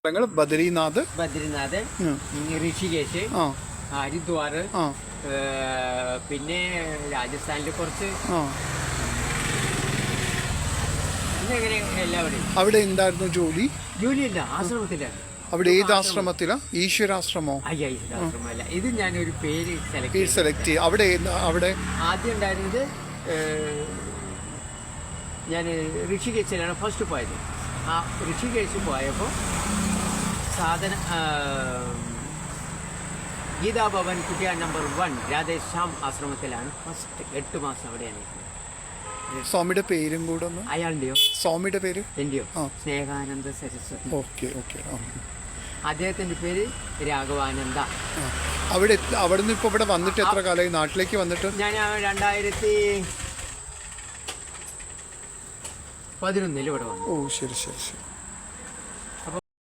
ബദ്രിനാഥ്, ഋഷികേശ്, ഹരിദ്വാർ, പിന്നെ രാജസ്ഥാനിൽ കുറച്ച്. അവിടെ എന്തായിരുന്നു ജോലി? ജോലിയല്ല, ആശ്രമത്തിലാണ്. അവിടെ ഏത് ആശ്രമത്തിലാ? ഈശ്വരാശ്രമോ? ഈശ്വരാശ്രമല്ല, ഇത് ഞാനൊരു പേര് സെലക്ട് ചെയ്യും. അവിടെ ആദ്യം ഉണ്ടായിരുന്നത് ഞാൻ ഋഷികേശിലാണ് ഫസ്റ്റ് പോയത്. ആ ഋഷികേശ് പോയപ്പോൾ ഗീതാഭവൻ കുട്ടിയാൻ നമ്പർ 1 രാധേശ്യാം ആശ്രമത്തിലാണ് ഫസ്റ്റ് 8 മാസം അവിടെയാണ്. സ്വാമിയുടെ പേരും കൂടെ ഒന്ന്. അയാളുടെയോ? സ്വാമിയുടെ പേര് എന്റെയോ? സ്നേഹാനന്ദ സരസ്വതി. Okay okay. അദ്ദേഹത്തിന്റെ പേര് രാഘവാനന്ദ. അവിടുന്ന് ഇപ്പൊ ഇവിടെ വന്നിട്ട് എത്ര കാലമായി? നാട്ടിലേക്ക് വന്നിട്ട് ഞാൻ 2011 ഇവിടെ വന്നു. ഓ ശരി ശരി ശരി.